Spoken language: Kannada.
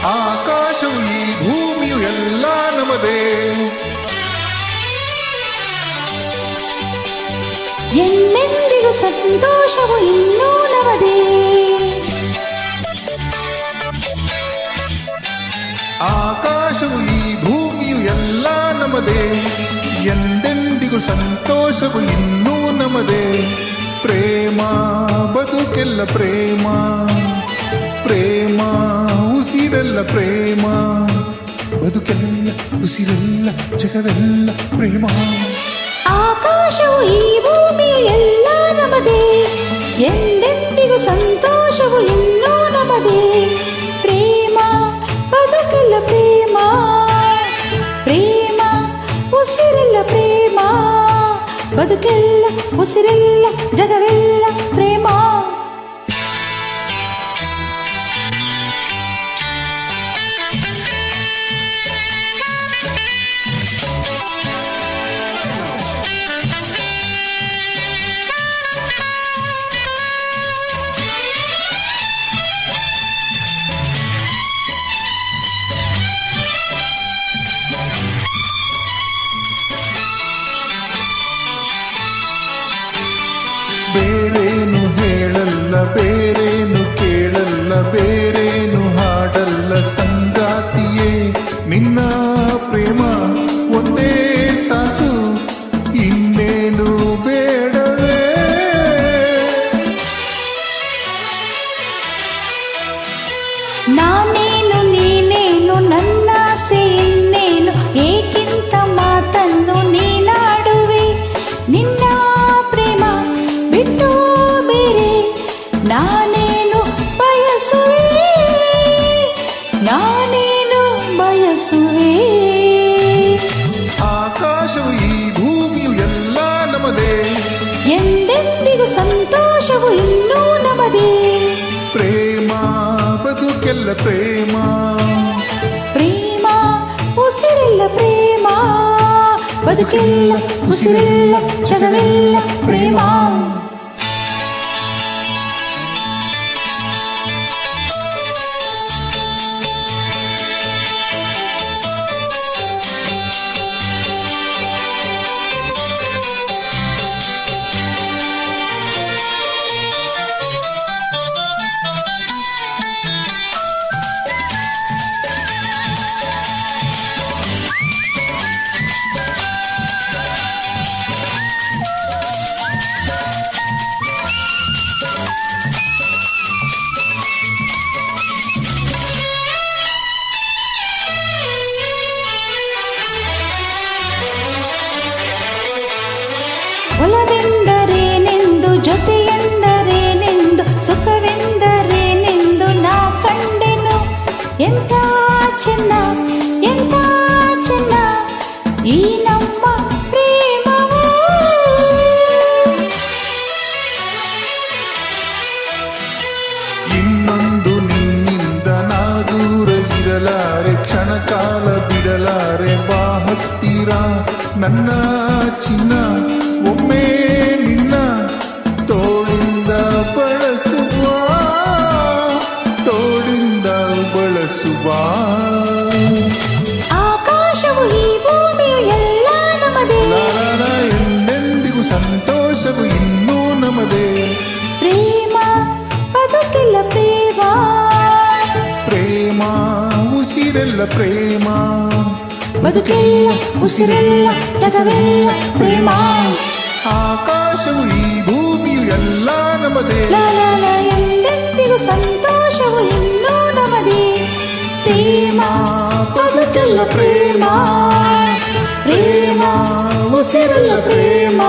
ಆಕಾಶವು ಈ ಭೂಮಿಯು ಎಲ್ಲ ನಮದೇ. ಎಂದೆಂದಿಗೂ ಸಂತೋಷವು ಇನ್ನೂ ನಮದೇ. ಆಕಾಶವು ಈ ಭೂಮಿಯು ಎಲ್ಲ ನಮದೇ. ಎಂದೆಂದಿಗೂ ಸಂತೋಷವು ಇನ್ನೂ ನಮದೇ. ಪ್ರೇಮ ಬದುಕೆಲ್ಲ ಪ್ರೇಮ, ಪ್ರೇಮ ಉಸಿರೆಲ್ಲ ಪ್ರೇಮ, ಬದುಕೆಲ್ಲ ಉಸಿರೆಲ್ಲ ಜಗವೆಲ್ಲ ಪ್ರೇಮ. ಆಕಾಶವು ಈ ಭೂಮಿಯು ಎಲ್ಲ ನಮದೇ. ಎಂದೆಂದಿಗೂ ಸಂತೋಷವು ಇನ್ನೂ ನಮದೇ. ಪ್ರೇಮ ಬದುಕೆಲ್ಲ ಪ್ರೇಮ, ಪ್ರೇಮ ಉಸಿರೆಲ್ಲ ಪ್ರೇಮ, ಬದುಕೆಲ್ಲ ಉಸಿರೆಲ್ಲ ಜಗವೆಲ್ಲ ಪ್ರೇಮ. ಬೇರೇನು ಹೇಳಲ್ಲ, ಬೇರೇನು ಕೇಳಲ್ಲ, ಬೇರೇನು ಹಾಡಲ್ಲ ಸಂಗಾತಿಯೇ, ನಿನ್ನ ಪ್ರೇಮ ಒಂದೇ ಸಾಕು, ಇನ್ನೇನು ಬೇಡವೇ. ನಾನೇನು ನೀನೇನು ನನ್ನಾಸೆ ಇನ್ನೇನು, ಏಕಿಂತ ಮಾತನ್ನು ನೀನಾಡುವೆ. ನಿನ್ನ ಪ್ರೇಮ ಬಿಟ್ಟು ಬೇರೆ ನಾನೇನು ಬಯಸುವೆ, ನಾನೇನು ಬಯಸುವೆ. ಆಕಾಶವು ಈ ಭೂಮಿಯು ಎಲ್ಲ ನಮದೇ. ಎಂದೆಂದಿಗೂ ಸಂತೋಷವು ಇನ್ನೂ ನಮದೇ. ಪ್ರೇಮ ಬದುಕೆಲ್ಲ ಪ್ರೇಮ, ಪ್ರೇಮ ಉಸಿರೆಲ್ಲ ಪ್ರೇಮ, ಬದುಕೆಲ್ಲ ಉಸಿರೆಲ್ಲ ಜಗವೆಲ್ಲ ಪ್ರೇಮ. ಒಲವೆಂದರೇನೆಂದು, ಜೊತೆಯೆಂದರೇನೆಂದು, ಸುಖವೆಂದರೇನೆಂದು ನಾ ಕಂಡೆನು. ಎಂಥ ಚೆನ್ನ, ಎಂಥ ಚೆನ್ನ ಈ ನಮ್ಮ ಪ್ರೇಮವು. ಇನ್ನೊಂದು ನಿನ್ನಿಂದ ನಾ ದೂರ ಇರಲಾರೆ, ಕ್ಷಣ ಕಾಲ ಬಿಡಲಾರೆ, ಬಾ ಹತ್ತಿರ ನನ್ನ ಚಿನ್ನ, ಒಮ್ಮೆ ನಿನ್ನ ತೋಳಿಂದ ಬಳಸುವ, ತೋಳಿಂದ ಬಳಸುವ. ಆಕಾಶವು ಈ ಭೂಮಿಯು ಎಲ್ಲ ನಮದೇ. ಎಂದೆಂದಿಗೂ ಸಂತೋಷವು ಇನ್ನೂ ನಮದೇ. ಪ್ರೇಮ ಬದುಕೆಲ್ಲ ಪ್ರೇಮ, ಪ್ರೇಮ ಉಸಿರೆಲ್ಲ ಪ್ರೇಮ, ಬದುಕೆಲ್ಲ ಉಸಿರೆಲ್ಲ ಜಗವೆಲ್ಲ ಪ್ರೇಮ. ಆಕಾಶವು ಈ ಭೂಮಿಯು ಎಲ್ಲ ನಮದೇ. ಎಂದೆಂದಿಗೂ ಸಂತೋಷವು ಇನ್ನೂ ನಮದೇ. ಪ್ರೇಮ ಬದುಕೆಲ್ಲ ಪ್ರೇಮ, ಪ್ರೇಮ ಉಸಿರೆಲ್ಲ ಪ್ರೇಮ.